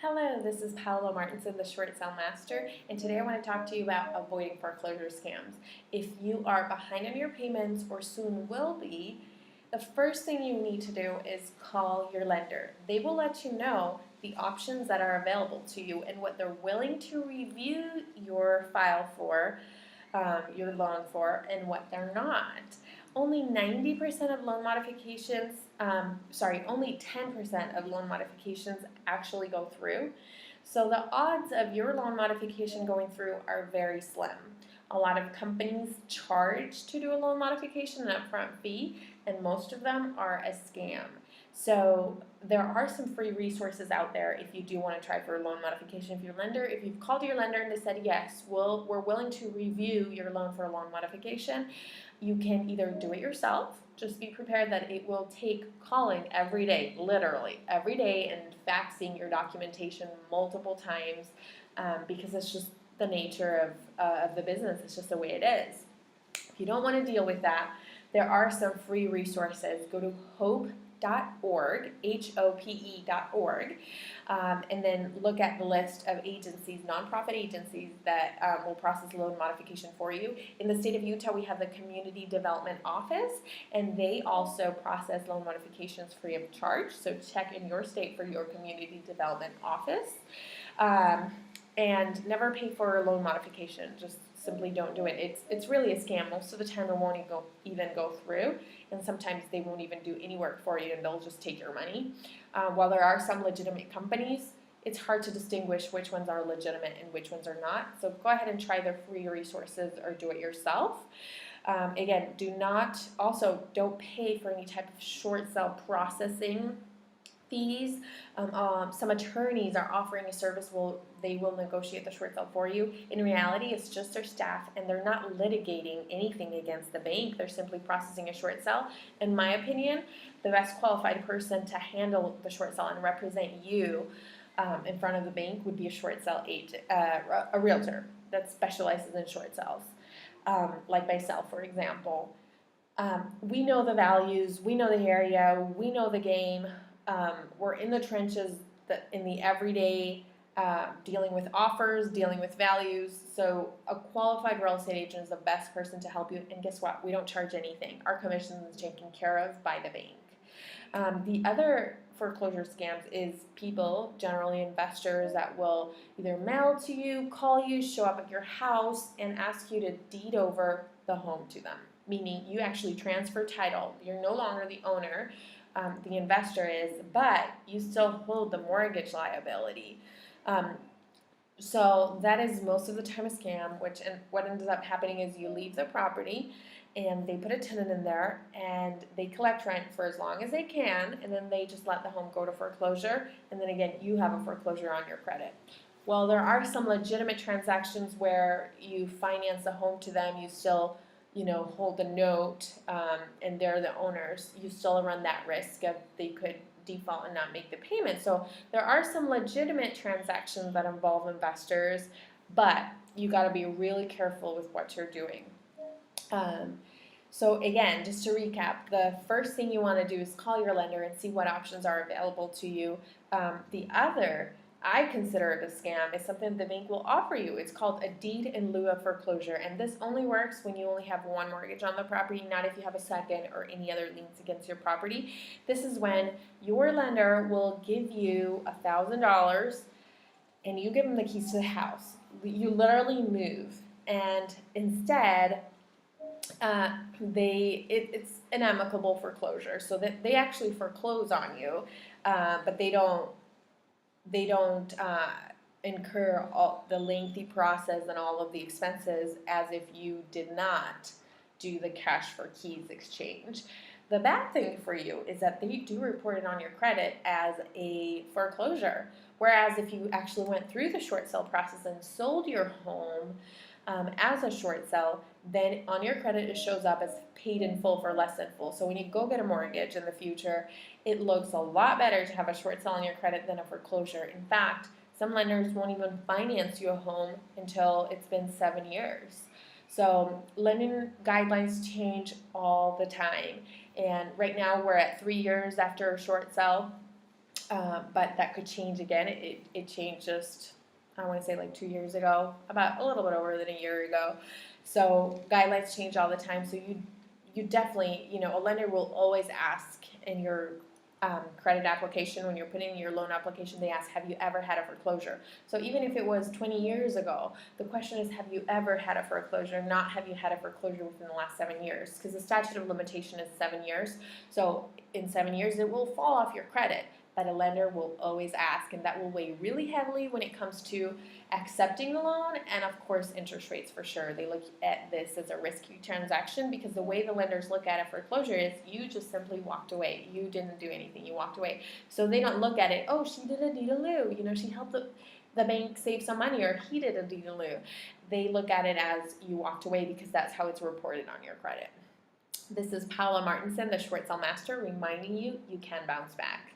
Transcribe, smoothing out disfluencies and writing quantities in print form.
Hello, this is Paola Martinsen, the Short Sale Master, and today I want to talk to you about avoiding foreclosure scams. If you are behind on your payments or soon will be, the first thing you need to do is call your lender. They will let you know the options that are available to you and what they're willing to review your file for, your loan for, and what they're not. Only 90% of loan modifications, only 10% of loan modifications actually go through. So the odds of your loan modification going through are very slim. A lot of companies charge to do a loan modification, an upfront fee, and most of them are a scam. So there are some free resources out there if you do want to try for a loan modification. If you've called your lender and they said, yes, we're willing to review your loan for a loan modification, you can either do it yourself. Just be prepared that it will take calling every day, literally every day, and faxing your documentation multiple times because it's just the nature of the business. It's just the way it is. If you don't want to deal with that, there are some free resources. Go to hope.org, HOPE.org, and then look at the list of agencies, nonprofit agencies that will process loan modification for you. In the state of Utah, we have the Community Development Office, and they also process loan modifications free of charge. So check in your state for your Community Development Office. And never pay for a loan modification. Just simply don't do it. It's really a scam. Most of the time it won't even go through, and sometimes they won't even do any work for you and they'll just take your money. While there are some legitimate companies, it's hard to distinguish which ones are legitimate and which ones are not. So go ahead and try their free resources or do it yourself. Again, don't pay for any type of short sale processing fees. Some attorneys are offering a service they will negotiate the short sale for you. In reality, it's just their staff, and they're not litigating anything against the bank. They're simply processing a short sale. In my opinion, the best qualified person to handle the short sale and represent you in front of the bank would be a short sale agent, a realtor that specializes in short sales, like myself, for example. We know the values, we know the area, we know the game. We're in the trenches, in the everyday, dealing with offers, dealing with values. So a qualified real estate agent is the best person to help you. And guess what? We don't charge anything. Our commission is taken care of by the bank. The other foreclosure scams is people, generally investors, that will either mail to you, call you, show up at your house, and ask you to deed over the home to them. Meaning you actually transfer title. You're no longer the owner. The investor is, but you still hold the mortgage liability. So that is most of the time a scam, and what ends up happening is you leave the property and they put a tenant in there and they collect rent for as long as they can, and then they just let the home go to foreclosure, and then again you have a foreclosure on your credit. Well, there are some legitimate transactions where you finance the home to them, you still hold the note, and they're the owners. You still run that risk of they could default and not make the payment. So there are some legitimate transactions that involve investors, but you got to be really careful with what you're doing. So again, just to recap, the first thing you want to do is call your lender and see what options are available to you. The other, I consider it a scam, is something the bank will offer you. It's called a deed in lieu of foreclosure, and this only works when you only have one mortgage on the property, not if you have a second or any other liens against your property. This is when your lender will give you $1,000 and you give them the keys to the house. You literally move, and instead it's an amicable foreclosure, so that they actually foreclose on you, but they don't incur all the lengthy process and all of the expenses as if you did not do the cash for keys exchange. The bad thing for you is that they do report it on your credit as a foreclosure, whereas if you actually went through the short sale process and sold your home as a short sale, then on your credit it shows up as paid in full for less than full. So when you go get a mortgage in the future, it looks a lot better to have a short sale on your credit than a foreclosure. In fact, some lenders won't even finance you a home until it's been 7 years. So lending guidelines change all the time. And right now we're at 3 years after a short sale. but that could change again. It changed just, I want to say like 2 years ago, about a little bit over than a year ago. So guidelines change all the time. So you definitely, a lender will always ask in your credit application, when you're putting in your loan application, they ask, have you ever had a foreclosure? So even if it was 20 years ago, the question is, have you ever had a foreclosure, not have you had a foreclosure within the last 7 years? Because the statute of limitation is 7 years. So in 7 years, it will fall off your credit. But a lender will always ask, and that will weigh really heavily when it comes to accepting the loan, and of course interest rates for sure. They look at this as a risky transaction because the way the lenders look at a foreclosure is you just simply walked away. You didn't do anything. You walked away. So they don't look at it, oh, she did a deed in lieu. She helped the bank save some money, or he did a deed in lieu. They look at it as you walked away because that's how it's reported on your credit. This is Paola Martinsen, the short sale master, reminding you you can bounce back.